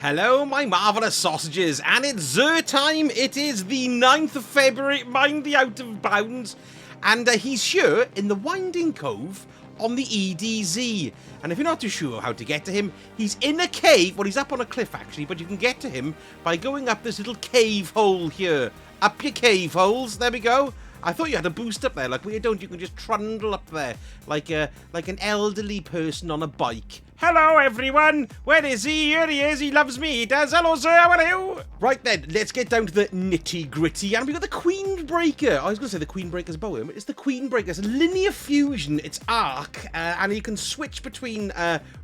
Hello, my marvellous sausages, and it's Xur time. It is the 9th of February, mind the out of bounds, and he's here in the Winding Cove on the EDZ. And if you're not too sure how to get to him, he's in a cave. Well, he's up on a cliff, actually, but you can get to him by going up this little cave hole here. Up your cave holes. There we go. I thought you had a boost up there. Like, well, you don't. You can just trundle up there like an elderly person on a bike. Hello, everyone. Where is he? Here he is. He loves me. He does. Hello, sir. How are you? Right then, let's get down to the nitty-gritty. And we've got the Queen Breaker. I was going to say the Queen Breaker's bow, but it's the Queen Breaker. It's a linear fusion. It's arc, and you can switch between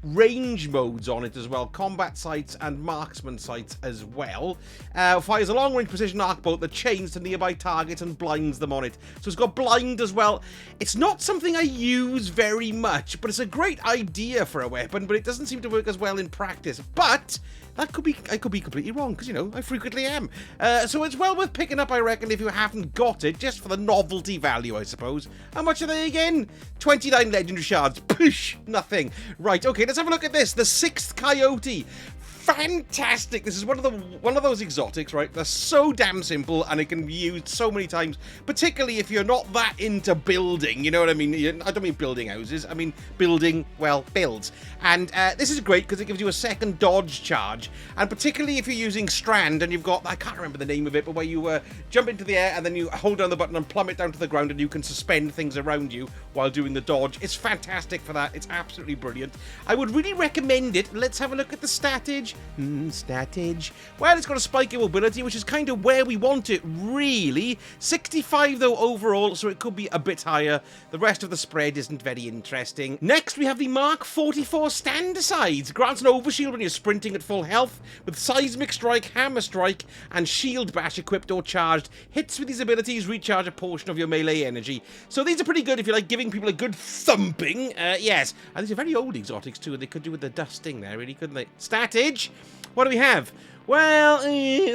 range modes on it as well. Combat sights and marksman sights as well. Fires a long-range precision arc bolt that chains to nearby targets and blinds them on it. So it's got blind as well. It's not something I use very much, but it's a great idea for a weapon, but it doesn't seem to work as well in practice. But I could be completely wrong, because, you know, I frequently am. So it's well worth picking up, I reckon, if you haven't got it, just for the novelty value, I suppose. How much are they again? 29 legendary shards. Push, nothing. Right, okay, let's have a look at this. The 6th Coyote. Fantastic. This is one of those exotics, right? They're so damn simple, and it can be used so many times, particularly if you're not that into building, you know what I mean? I don't mean building houses, I mean building, well, builds. And this is great because it gives you a second dodge charge, and particularly if you're using Strand and you've got, I can't remember the name of it, but where you jump into the air and then you hold down the button and plummet down to the ground, and you can suspend things around you while doing the dodge. It's fantastic for that. It's absolutely brilliant. I would really recommend it. Let's have a look at the statage. Statage. Well, it's got a spike in mobility, which is kind of where we want it, really. 65, though, overall, so it could be a bit higher. The rest of the spread isn't very interesting. Next, we have the Mark 44 Stand-Asides. Grants an overshield when you're sprinting at full health, with Seismic Strike, Hammer Strike, and Shield Bash equipped or charged. Hits with these abilities recharge a portion of your melee energy. So these are pretty good if you like giving people a good thumping. Yes. And these are very old exotics, too, and they could do with the dusting there, really, couldn't they? Statage. What do we have? Well,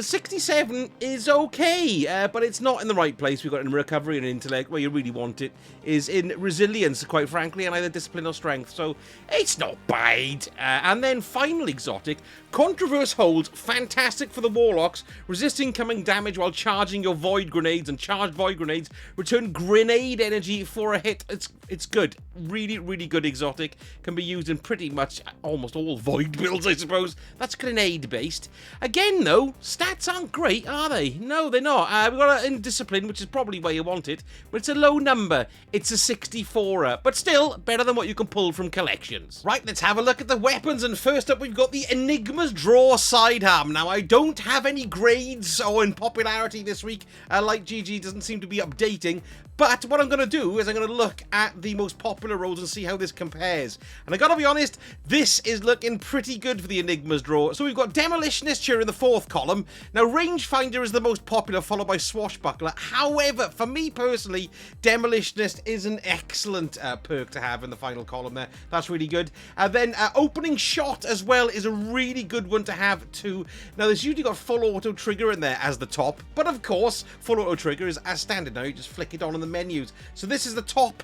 67 is okay, but it's not in the right place. We've got it in recovery and intellect. Where you really want it is in resilience, quite frankly, and either discipline or strength. So it's not bad. And then final exotic, Controverse Hold, fantastic for the Warlocks. Resist incoming damage while charging your Void Grenades, and charged Void Grenades return grenade energy for a hit. It's good. Really, really good exotic. Can be used in pretty much almost all Void builds, I suppose. That's grenade-based. Again, though, stats aren't great, are they? No, they're not. We've got it in discipline, which is probably where you want it, but it's a low number. It's a 64er, but still better than what you can pull from collections. Right, let's have a look at the weapons, and first up we've got the Enigma's Draw Sidearm. Now, I don't have any grades or in popularity this week, like GG doesn't seem to be updating, but what I'm going to do is I'm going to look at the most popular rolls and see how this compares. And I got to be honest, this is looking pretty good for the Enigma's Draw. So we've got Demolitionist here in the 4th column. Now, Rangefinder is the most popular, followed by Swashbuckler. However, for me personally, Demolitionist is an excellent perk to have in the final column there. That's really good. Then Opening Shot as well is a really good one to have too. Now, there's usually got full auto trigger in there as the top, but of course, full auto trigger is as standard now. You just flick it on in the menus. So this is the top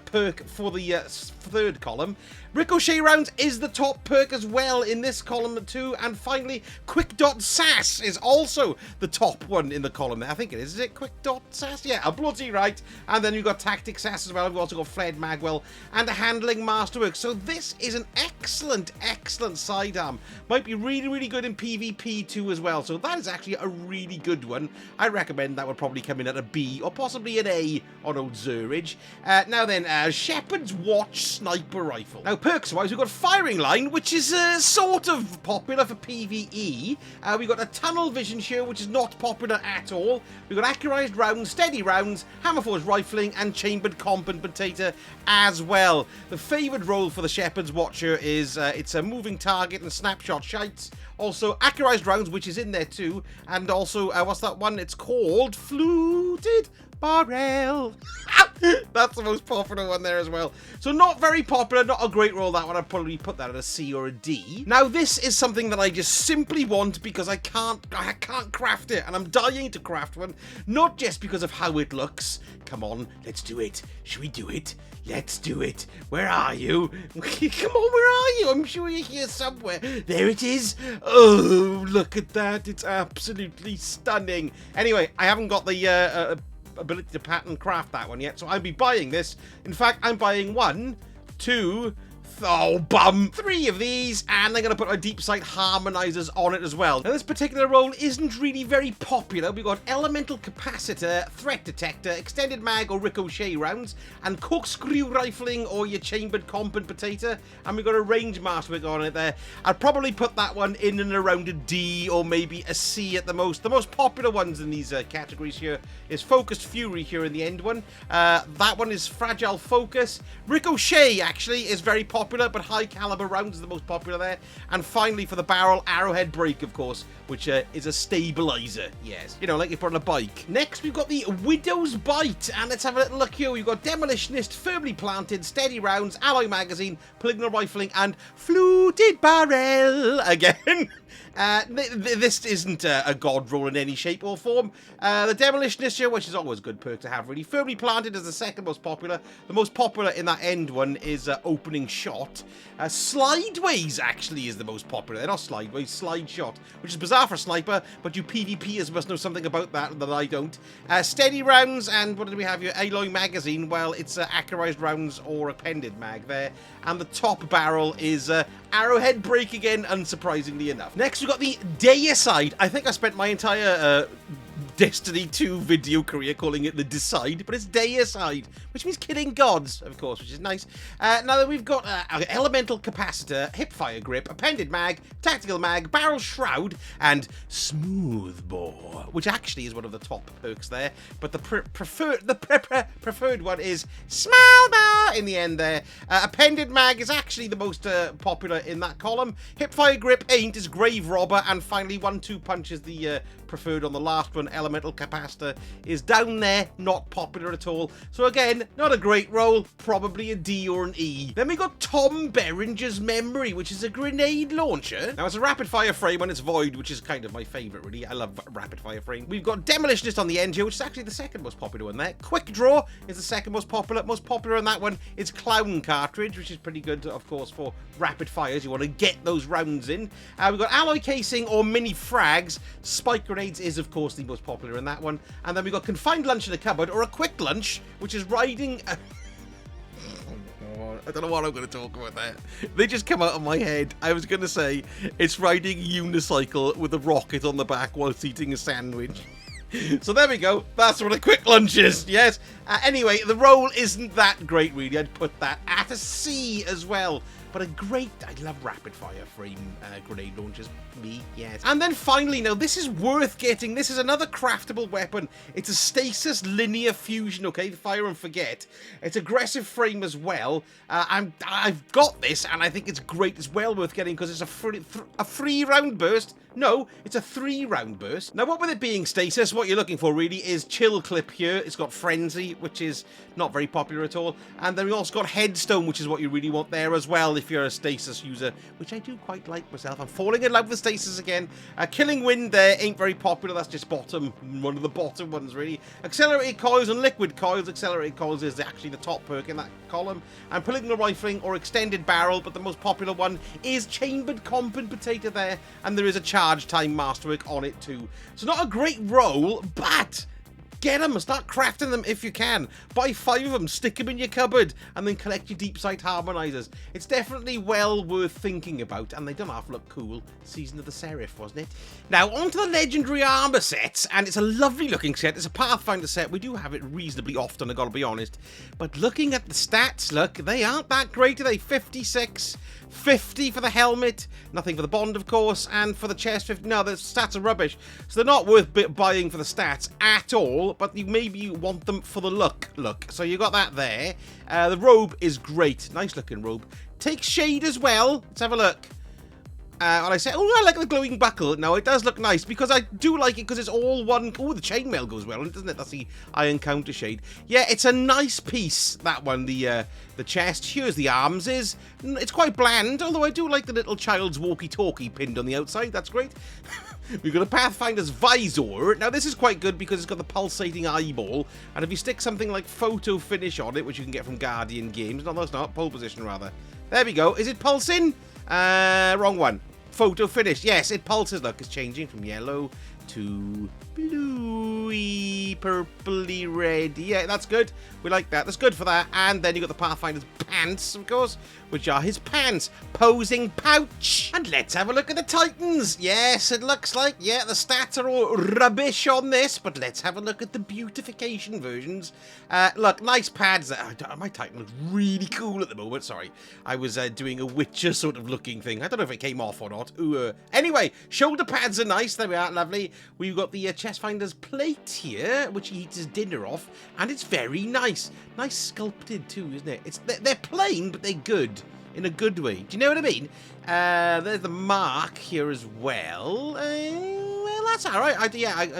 perk for the 3rd column. Ricochet Rounds is the top perk as well in this column too. And finally, Quick Dot Sass is also the top one in the column there. I think it is. Is it Quick Dot Sass? Yeah, a bloody right. And then you've got Tactic Sass as well. We've also got Fled Magwell and a Handling Masterwork. So this is an excellent, excellent sidearm. Might be really, really good in PvP too as well. So that is actually a really good one. I recommend that would probably come in at a B or possibly an A on old Xurage. Now then, Shepherd's Watch Sniper Rifle. Now, perks-wise, we've got Firing Line, which is sort of popular for PvE. We've got a Tunnel Vision here, which is not popular at all. We've got Accurized Rounds, Steady Rounds, Hammerforged Rifling, and Chambered Compensator as well. The favoured role for the Shepherd's Watcher is it's a moving target and snapshot shites. Also, Accurized Rounds, which is in there too. And also, what's that one? It's called Fluted Barrel. Ow! That's the most popular one there as well. So not very popular, not a great roll, that one. I'd probably put that at a C or a D. Now, this is something that I just simply want because I can't craft it, and I'm dying to craft one, not just because of how it looks. Come on, let's do it. Should we do it? Let's do it. Where are you? Come on, where are you? I'm sure you're here somewhere. There it is. Oh, look at that. It's absolutely stunning. Anyway, I haven't got the ability to pattern craft that one yet, so I'll be buying this. In fact, I'm buying 1, 2, three of these, and I'm going to put my deep sight harmonizers on it as well. Now, this particular roll isn't really very popular. We've got elemental capacitor, threat detector, extended mag or ricochet rounds, and corkscrew rifling or your chambered compensator, and we've got a range master on it there. I'd probably put that one in and around a D or maybe a C at the most. The most popular ones in these categories here is Focused Fury here in the end one. That one is Fragile Focus. Ricochet actually is very popular, but high caliber rounds is the most popular there. And finally, for the barrel, Arrowhead Break, of course, which is a stabilizer. Yes, you know, like you put on a bike. Next, we've got the Widow's Bite, and let's have a little look here. We've got Demolitionist, Firmly Planted, Steady Rounds, Alloy Magazine, Polygonal Rifling, and Fluted Barrel again. This isn't a god roll in any shape or form. The Demolitionist here, which is always a good perk to have, really. Firmly Planted is the second most popular. The most popular in that end one is Opening Shot. Slideways, actually, is the most popular. They're not Slideways, Slide Shot, which is bizarre for a sniper, but you PvPers must know something about that I don't. Steady Rounds, and what did we have here? Alloy Magazine. Well, it's accurized rounds or appended mag there. And the top barrel is Arrowhead Break again, unsurprisingly enough. Next, we've got the Deicide. I think I spent my entire Destiny 2 video career calling it the Decide, but it's Deicide, which means killing gods, of course, which is nice. Now that we've got Elemental Capacitor, Hipfire Grip, Appended Mag, Tactical Mag, Barrel Shroud, and Smooth Bore, which actually is one of the top perks there, but the preferred one is Small Bore in the end there. Appended Mag is actually the most popular in that column. Hipfire Grip ain't, is Grave Robber, and finally 1-2 Punch is the preferred on the last one. Elemental Capacitor is down there, not popular at all. So again, not a great roll, probably a D or an E. Then we got Tom Berenger's Memory, which is a grenade launcher. Now it's a rapid fire frame on its void, which is kind of my favorite, really. I love rapid fire frame. We've got Demolitionist on the end here, which is actually the second most popular one there. Quick Draw is the second most popular. Most popular in that one is Clown Cartridge, which is pretty good, of course, for rapid fires. You want to get those rounds in. We've got Alloy Casing or Mini Frags. Spike Grenades is, of course, the most popular in that one. And then we've got Confined Lunch in a Cupboard or a Quick Lunch, which is riding a... I don't know what I'm going to talk about there. They just come out of my head. I was going to say it's riding a unicycle with a rocket on the back whilst eating a sandwich. So there we go. That's what a Quick Lunch is. Yes. Anyway, the roll isn't that great, really. I'd put that at a C as well. But a great, I love rapid fire frame grenade launchers. Me, yes. And then finally, now this is worth getting. This is another craftable weapon. It's a stasis linear fusion, okay? Fire and forget. It's aggressive frame as well. I've got this, and I think it's great. It's well worth getting because it's a 3-round burst. No, it's a 3-round burst. Now, what with it being stasis, what you're looking for really is Chill Clip here. It's got Frenzy, which is not very popular at all. And then we also got Headstone, which is what you really want there as well if you're a stasis user, which I do quite like myself. I'm falling in love with stasis again. Killing Wind there ain't very popular. That's just bottom, one of the bottom ones, really. Accelerated Coils and Liquid Coils. Accelerated Coils is actually the top perk in that column. And Polygonal Rifling or Extended Barrel, but the most popular one is Chambered Compensator there. And there is a charge time masterwork on it too. So not a great roll, but get them, start crafting them if you can. Buy 5 of them, stick them in your cupboard, and then collect your deep sight harmonizers. It's definitely well worth thinking about, and they don't half look cool. Season of the Seraph, wasn't it? Now, on to the legendary armor sets, and it's a lovely looking set. It's a Pathfinder set. We do have it reasonably often, I gotta be honest. But looking at the stats, look, they aren't that great, are they? 56, 50 for the helmet, nothing for the bond, of course, and for the chest, 50. No, the stats are rubbish. So they're not worth buying for the stats at all, but you maybe want them for the look. So you got that there. The robe is great. Nice looking robe. Takes shade as well. Let's have a look. And I say, oh, I like the glowing buckle. Now, it does look nice because I do like it because it's all one. Oh, the chainmail goes well, doesn't it? That's the iron counter shade. Yeah, it's a nice piece, that one, the chest. Here's the arms is. It's quite bland, although I do like the little child's walkie-talkie pinned on the outside. That's great. We've got a Pathfinder's visor. Now, this is quite good because it's got the pulsating eyeball. And if you stick something like photo finish on it, which you can get from Guardian Games. No, that's not. Pole position, rather. There we go. Is it pulsing? Wrong one. Photo finish. Yes, it pulses. Look, it's changing from yellow to bluey, purpley, red. Yeah, that's good. We like that. That's good for that. And then you got the Pathfinder's pants, of course, which are his pants. Posing pouch. And let's have a look at the Titans. Yes, it looks like, yeah, the stats are all rubbish on this, but let's have a look at the beautification versions. Look, nice pads. My Titan looks really cool at the moment. Sorry, I was doing a Witcher sort of looking thing. I don't know if it came off or not. Ooh, anyway, shoulder pads are nice. There we are, lovely. We've got the Chestfinder's plate here, which he eats his dinner off, and it's very nice. Nice sculpted too, isn't it? They're plain, but they're good. In a good way. Do you know what I mean? There's the mark here as well. Well, that's all right. I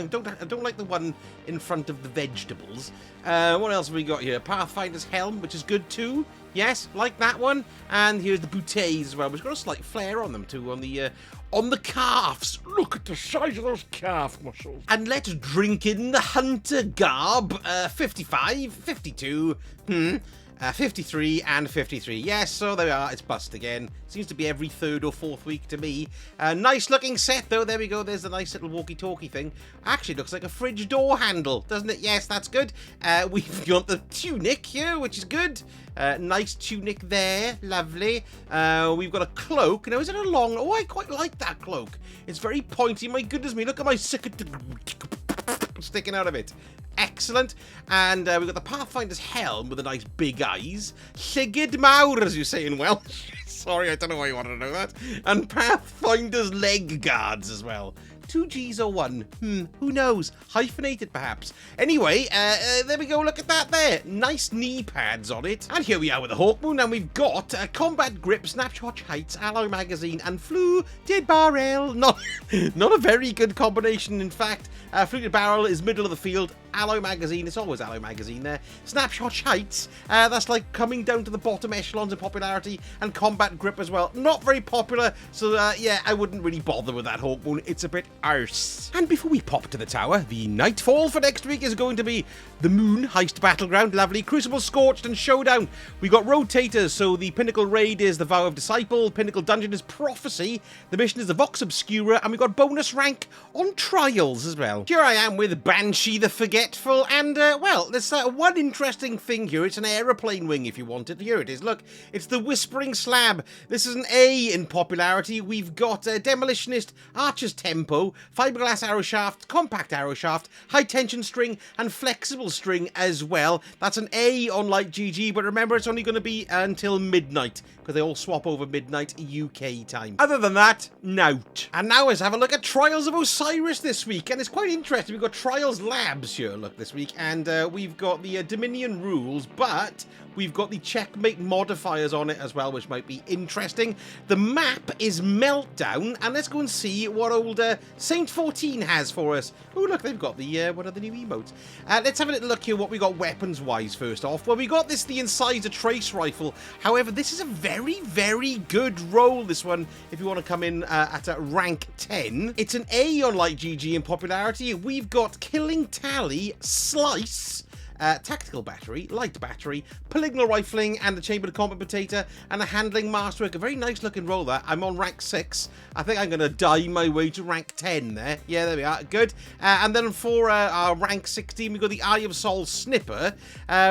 don't like the one in front of the vegetables. What else have we got here? Pathfinder's helm, which is good too. Yes, like that one. And here's the bouteilles as well, which got a slight flare on them too, on the calves. Look at the size of those calf muscles. And let's drink in the hunter garb. 55, 52, 53 and 53. Yes, so there we are. It's bust again. Seems to be every third or fourth week to me. Nice looking set though. There we go. There's the nice little walkie-talkie thing. Actually looks like a fridge door handle, doesn't it? Yes, that's good. We've got the tunic here, which is good. Nice tunic there. Lovely. We've got a cloak. Now, is it a long... Oh, I quite like that cloak. It's very pointy. My goodness me. Look at my sticking out of it. Excellent. And we've got the Pathfinder's helm with the nice big eyes. Llygyd mawr, as you say in Welsh. Sorry, I don't know why you wanted to know that. And Pathfinder's leg guards as well. 2 Gs or 1? Who knows? Hyphenated, perhaps. Anyway, there we go. Look at that there. Nice knee pads on it. And here we are with the Hawkmoon, and we've got Combat Grip, Snapshot Heights, Alloy Magazine, and Fluted Barrel. Not a very good combination, in fact. Fluted Barrel is middle of the field. Alloy Magazine, it's always Alloy Magazine there. Snapshot Heights, that's like coming down to the bottom echelons of popularity, and Combat Grip as well. Not very popular, so yeah, I wouldn't really bother with that Hawkmoon. It's a bit arse. And before we pop to the tower, the Nightfall for next week is going to be the Moon Heist Battleground, lovely. Crucible Scorched and Showdown. We got rotators, so the Pinnacle Raid is the Vow of Disciple, Pinnacle Dungeon is Prophecy, the mission is the Vox Obscura, and we got bonus rank on Trials as well. Here I am with Banshee the Forgetful, and well, there's one interesting thing here. It's an aeroplane wing if you want it. Here it is, look, it's the Whispering Slab. This is an A in popularity. We've got Demolitionist, Archer's Tempo, Fiberglass Arrow Shaft, Compact Arrow Shaft, High Tension String, and Flexible String as well. That's an A on Light GG, but remember, it's only going to be until midnight, because they all swap over midnight UK time. Other than that, nout. And now let's have a look at Trials of Osiris this week, and it's quite interesting. We've got Trials Labs here, look, this week, and we've got the Dominion rules, but we've got the checkmate modifiers on it as well, which might be interesting. The map is Meltdown, and let's go and see what old Saint 14 has for us. Oh, look, they've got the one of the new emotes. Let's have a little look here what we got weapons-wise first off. Well, we got the Incisor Trace Rifle. However, this is a very, very good roll, this one, if you want to come in at a rank 10. It's an A on Light GG in popularity. We've got Killing Tally, Slice, Tactical Battery, Light Battery, Polygonal Rifling, and the Chambered Competitor, and a Handling Masterwork. A very nice looking roll there. I'm on rank 6. I think I'm going to die my way to rank 10 there. Yeah, there we are. Good. And then for our rank 16, we've got the Eye of Sol Snipper,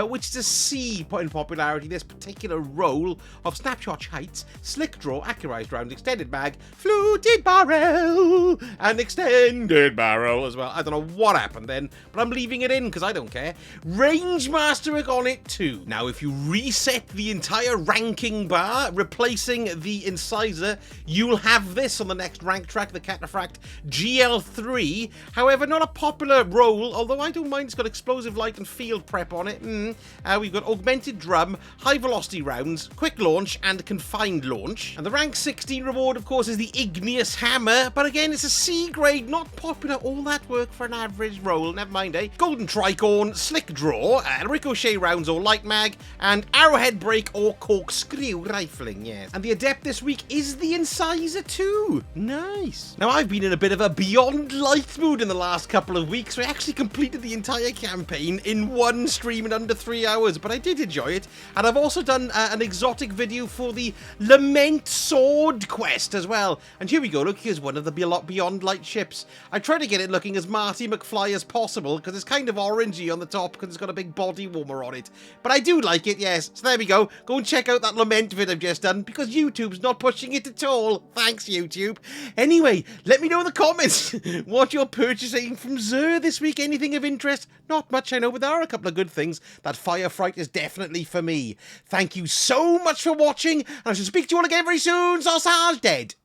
which is a C in popularity. This particular roll of Snapshot Heights, Slick Draw, Accurized Round, Extended Mag, Fluted Barrel, and Extended Barrel as well. I don't know what happened then, but I'm leaving it in because I don't care. range mastering on it too. Now, if you reset the entire ranking bar, replacing the incisor, you'll have this on the next rank track, the Cataphract GL3. However, not a popular role, although I don't mind. It's got explosive light and field prep on it. We've got augmented drum, high velocity rounds, quick launch, and confined launch. And the rank 16 reward, of course, is the igneous hammer, but again, it's a C grade, not popular. All that work for an average roll, never mind, eh? Golden tricorn, slick draw, ricochet rounds or light mag, and arrowhead break or corkscrew rifling, yes. And the adept this week is the incisor too. Nice. Now, I've been in a bit of a beyond light mood in the last couple of weeks. So I actually completed the entire campaign in one stream in under 3 hours, but I did enjoy it. And I've also done an exotic video for the Lament Sword quest as well. And here we go, look, here's one of the Beyond Light ships. I tried to get it looking as Marty McFly as possible, because it's kind of orangey on the top, because it's got a big body warmer on it. But I do like it, yes. So there we go. Go and check out that Lament vid I've just done, because YouTube's not pushing it at all. Thanks, YouTube. Anyway, let me know in the comments what you're purchasing from Xurs this week. Anything of interest? Not much, I know, but there are a couple of good things. That Firefright is definitely for me. Thank you so much for watching, and I shall speak to you all again very soon. Sausage dead.